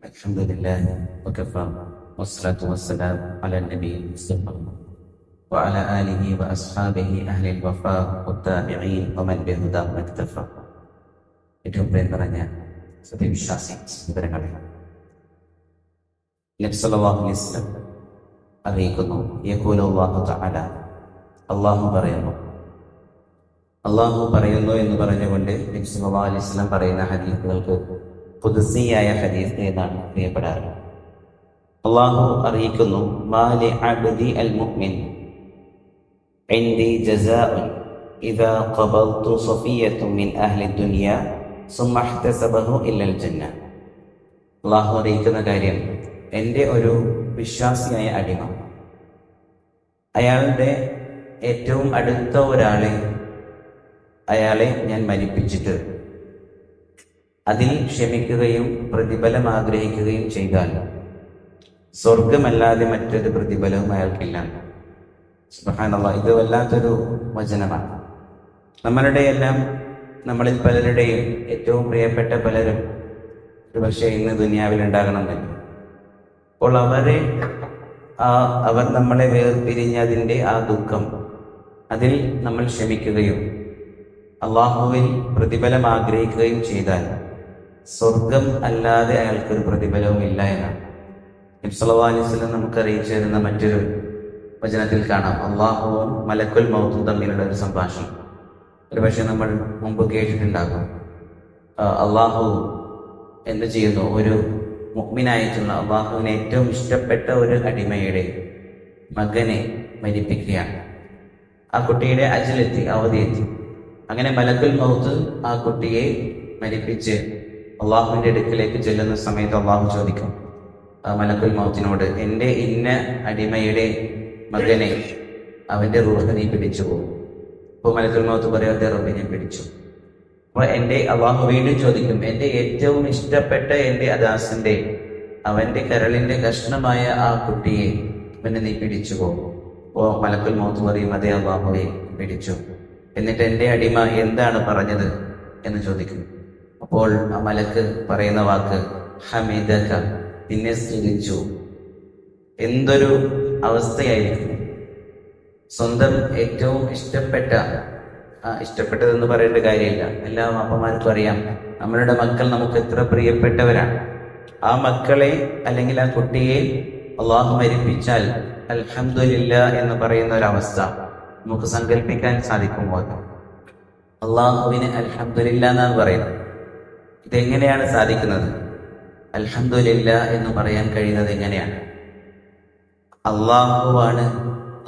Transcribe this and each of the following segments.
الحمد لله وكفى والصلاة والسلام على النبي المصطفى وعلى آله وأصحابه أهل الوفاء والتابعين ومن بهداه اكتفى. ഏറ്റവും പേര് പറഞ്ഞ സത്യവിശ്വാസി വിവരങ്ങളെ നബി സല്ലല്ലാഹു അലൈഹി വസല്ലം അറിയിക്കുന്നു, യഖൂലുല്ലാഹു തആല, അല്ലാഹു പറയുന്നു എന്ന് പറഞ്ഞുകൊണ്ട് നബി സല്ലല്ലാഹു അലൈഹി വസല്ലം പറയുന്ന ഹദീസുകൾക്ക് ഖുദ്സിയായ ഹദീസ് എന്നാണ് അറിയപ്പെടാറ്. അല്ലാഹു അറിയിക്കുന്നു, മാലി അബ്ദി അൽ മുഅ്മിൻ ഇൻദി ജസാഉൻ ഇദാ ഖബൽതു സഫിയ്യത്തുൻ മിൻ അഹ്ലി ദുനിയ സുമ്മ ഇഹ്തസബഹു ഇല്ലൽ ജന്ന. അല്ലാഹു അറിയിക്കുന്ന കാര്യം, എൻ്റെ ഒരു വിശ്വാസിയായ അടിമ അയാളുടെ ഏറ്റവും അടുത്ത അയാളെ ഞാൻ മരിപ്പിച്ചിട്ട് അതിൽ ക്ഷമിക്കുകയും പ്രതിഫലം ആഗ്രഹിക്കുകയും ചെയ്താൽ സ്വർഗമല്ലാതെ മറ്റൊരു പ്രതിഫലവും അയാൾക്കില്ല. സുബ്ഹാനല്ലാഹ്, ഇത് വല്ലാത്തൊരു വചനമാണ്. നമ്മളിൽ പലരുടെയും ഏറ്റവും പ്രിയപ്പെട്ട പലരും ഒരുപക്ഷെ ഇന്ന് ദുനിയാവിൽ ഉണ്ടാകണമെന്നില്ല. അപ്പോൾ അവർ നമ്മളെ വേർപിരിഞ്ഞതിൻ്റെ ആ ദുഃഖം, അതിൽ നമ്മൾ ക്ഷമിക്കുകയും അള്ളാഹുവിൽ പ്രതിഫലം ആഗ്രഹിക്കുകയും ചെയ്താൽ സ്വർഗം അല്ലാതെ അയാൾക്കൊരു പ്രതിഫലവും ഇല്ല എന്നാണ് നബി സല്ലല്ലാഹു അലൈഹി വസല്ലം നമുക്ക് അറിയിച്ചു തരുന്ന മറ്റൊരു വചനത്തിൽ കാണാം. അള്ളാഹുവും മലക്കുൽ മൗത്തും തമ്മിലുള്ള ഒരു സംഭാഷണം ഒരുപക്ഷെ നമ്മൾ മുമ്പ് കേട്ടിട്ടുണ്ടാകും. അള്ളാഹു എന്ത് ചെയ്യുന്നു, ഒരു മുഅ്മിനായിട്ടുള്ള അള്ളാഹുവിന് ഏറ്റവും ഇഷ്ടപ്പെട്ട ഒരു അടിമയുടെ മകനെ മരിപ്പിക്കുകയാണ്. ആ കുട്ടിയുടെ അജലെത്തി, അവധിയെത്തി. അങ്ങനെ മലക്കുൽ മൗത്ത് ആ കുട്ടിയെ മരിപ്പിച്ച് അള്ളാഹുവിന്റെ അടുക്കിലേക്ക് ചെല്ലുന്ന സമയത്ത് അള്ളാഹു ചോദിക്കും മലക്കുൽ മൗത്തിനോട്, എൻ്റെ ഇന്ന അടിമയുടെ മകനെ, അവന്റെ റൂഹ് നീ പിടിച്ചു പോകും. അപ്പോൾ മലക്കുൽ മൗത്ത് പറയാതെ റബ്ബിനെ പിടിച്ചു. അപ്പോൾ അള്ളാഹു വീണ്ടും ചോദിക്കും, എൻ്റെ ഏറ്റവും ഇഷ്ടപ്പെട്ട എൻ്റെ അദാസിന്റെ, അവന്റെ കരളിന്റെ കഷ്ണമായ ആ കുട്ടിയെ അവനെ നീ പിടിച്ചു പോകും. അപ്പോൾ മലക്കുൽ മൗത്ത് പറയും, അതേ അള്ളാഹുവെ പിടിച്ചു. എന്നിട്ട് എൻ്റെ അടിമ എന്താണ് പറഞ്ഞത് എന്ന് ചോദിക്കും. അപ്പോൾ ആ മലക്ക് പറയുന്ന വാക്ക് ഹമിദക, നിന്നെ സ്തുതിച്ചു. എന്തൊരു അവസ്ഥയായിരിക്കും. സ്വന്തം ഏറ്റവും ഇഷ്ടപ്പെട്ടതെന്ന് പറയേണ്ട കാര്യമില്ല, എല്ലാ അപ്പന്മാർക്കും അറിയാം നമ്മളുടെ മക്കൾ നമുക്ക് എത്ര പ്രിയപ്പെട്ടവരാണ്. ആ മക്കളെ അല്ലെങ്കിൽ ആ കുട്ടിയെ അള്ളാഹു മരിപ്പിച്ചാൽ അൽഹംദുലില്ലാഹ് എന്ന് പറയുന്ന ഒരവസ്ഥ നമുക്ക് സങ്കല്പിക്കാൻ സാധിക്കുമോ? അള്ളാഹുവിന് അൽഹംദുലില്ലാഹ് എന്നാണ് പറയുന്നത്. ഇതെങ്ങനെയാണ് സാധിക്കുന്നത്? അൽഹംദുലില്ലാഹ് എന്ന് പറയാൻ കഴിയുന്നത് എങ്ങനെയാണ്? അള്ളാഹുവാണ്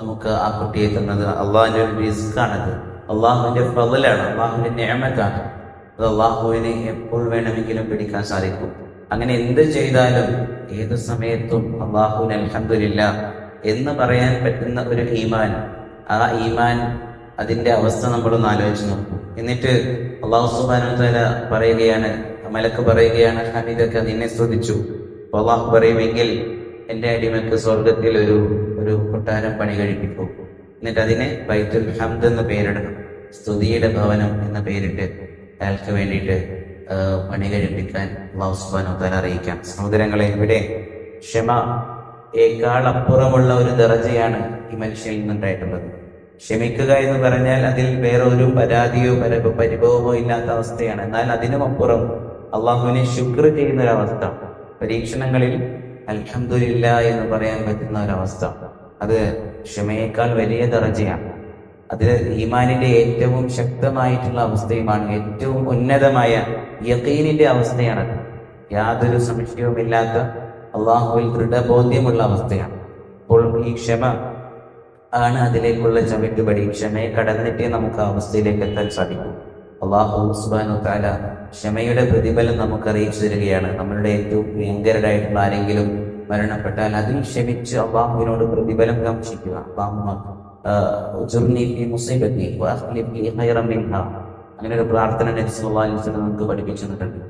നമുക്ക് ആ കുട്ടിയെ തന്നത്. അള്ളാഹുവിന്റെ ഒരു റിസ്കാണത്, അള്ളാഹുവിന്റെ ഫളലാണ്, അള്ളാഹുവിന്റെ നിഅമത്താണ്. അത് അള്ളാഹുവിനെ എപ്പോൾ വേണമെങ്കിലും പിടിക്കാൻ സാധിക്കും. അങ്ങനെ എന്ത് ചെയ്താലും ഏത് സമയത്തും അള്ളാഹുവിന് അൽഹംദുലില്ലാഹ് എന്ന് പറയാൻ പറ്റുന്ന ഒരു ഈമാൻ, ആ ഈമാൻ അതിന്റെ അവസ്ഥ നമ്മളൊന്ന് ആലോചിച്ച് നോക്കും. എന്നിട്ട് അള്ളാഹു സുബ്ഹാനഹു വ തആല പറയുകയാണ്, മലക്ക് പറയുകയാണ്, ഹമീദക, നിന്നെ സ്തുതിച്ചു. അള്ളാഹു പറയുമെങ്കിൽ എൻ്റെ അടിമക്ക് സ്വർഗത്തിൽ ഒരു കൊട്ടാരം പണി കഴിപ്പിക്കും. എന്നിട്ട് അതിനെ ബൈത്തുൽ ഹംദ് എന്ന് പേരിടണം, സ്തുതിയുടെ ഭവനം എന്ന പേരിട്ട് അയാൾക്ക് വേണ്ടിയിട്ട് പണി കഴിപ്പിക്കാൻ അള്ളാഹു സുബ്ഹാനഹു വ തആല അറിയിക്കാം. സഹോദരങ്ങളെ, ഇവിടെ ക്ഷമയേക്കാൾ അപ്പുറമുള്ള ഒരു ദറജയാണ് ഈ മനുഷ്യനിൽ നിന്നുണ്ടായിട്ടുള്ളത്. ക്ഷമിക്കുക എന്ന് പറഞ്ഞാൽ അതിൽ വേറെ ഒരു പരാതിയോ പരിഭവമോ ഇല്ലാത്ത അവസ്ഥയാണ്. എന്നാൽ അതിനും അപ്പുറം അള്ളാഹുവിനെ ശുക്ർ ചെയ്യുന്ന ഒരവസ്ഥ, പരീക്ഷണങ്ങളിൽ അൽഹംദുലില്ലാഹ് എന്ന് പറയാൻ പറ്റുന്ന ഒരവസ്ഥ, അത് ക്ഷമയേക്കാൾ വലിയ ദറജയാണ്. അത് ഈമാനിന്റെ ഏറ്റവും ശക്തമായിട്ടുള്ള അവസ്ഥയുമാണ്, ഏറ്റവും ഉന്നതമായ യഖീനിന്റെ അവസ്ഥയാണത്. യാതൊരു സംശയവുമില്ലാത്ത അള്ളാഹുവിൽ ദൃഢബോധ്യമുള്ള അവസ്ഥയാണ്. അപ്പോൾ ഈ ക്ഷമ ആണ് അതിലേക്കുള്ള ചവിട്ടുപടി. ക്ഷമയെ കടന്നിട്ടേ നമുക്ക് ആ അവസ്ഥയിലേക്ക് എത്താൻ സാധിക്കും. അള്ളാഹു സുബ്ഹാനഹു വ തആല ക്ഷമയുടെ പ്രതിഫലം നമുക്ക് അറിയിച്ചു തരികയാണ്. നമ്മളുടെ ഏറ്റവും പ്രിയങ്കരായിട്ടുള്ള ആരെങ്കിലും മരണപ്പെട്ടാൽ അതിൽ ക്ഷമിച്ച് അള്ളാഹുവിനോട് പ്രതിഫലം കാംക്ഷിക്കുക. അങ്ങനെ ഒരു പ്രാർത്ഥന നബി സല്ലല്ലാഹു അലൈഹി വസല്ലം നമുക്ക് പഠിപ്പിച്ചു തന്നിട്ടുണ്ട്.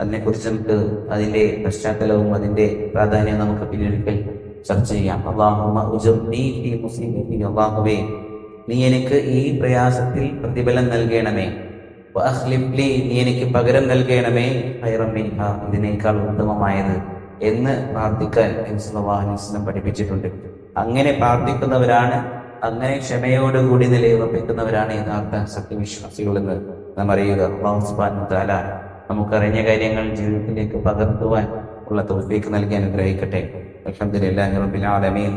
അതിനെക്കുറിച്ച് നമുക്ക് അതിന്റെ പശ്ചാത്തലവും അതിന്റെ പ്രാധാന്യവും നമുക്ക് പിന്നീട് ചർച്ച ചെയ്യാം. അല്ലാഹുവേ, നീ എനിക്ക് ഈ പ്രയാസത്തിൽ പ്രതിഫലം നൽകണമേ. വഅഖ്ലിഫ് ലീ, നീ എനിക്ക് പകരം നൽകണമേ ഖൈറൻ മിൻഹ, ഇതിനേക്കാൾ ഉത്തമമായത് എന്ന് പ്രാർത്ഥിക്കാൻ നബി സല്ലല്ലാഹു അലൈഹി വസല്ലം പഠിപ്പിച്ചിട്ടുണ്ട്. അങ്ങനെ പ്രാർത്ഥിക്കുന്നവരാണ്, അങ്ങനെ ക്ഷമയോടുകൂടി നിലയുറപ്പിക്കുന്നവരാണ് യഥാർത്ഥ സത്യവിശ്വാസികളെന്ന് നാം അറിയുക. അല്ലാഹു സുബ്ഹാനഹു വ തആല നമുക്കറിഞ്ഞ കാര്യങ്ങൾ ജീവിതത്തിലേക്ക് പകർത്തുവാൻ ഉള്ള തൗഫീഖ് നൽകി അനുഗ്രഹിക്കട്ടെ. അൽഹംദുലില്ലാഹി റബ്ബിൽ ആലമീൻ.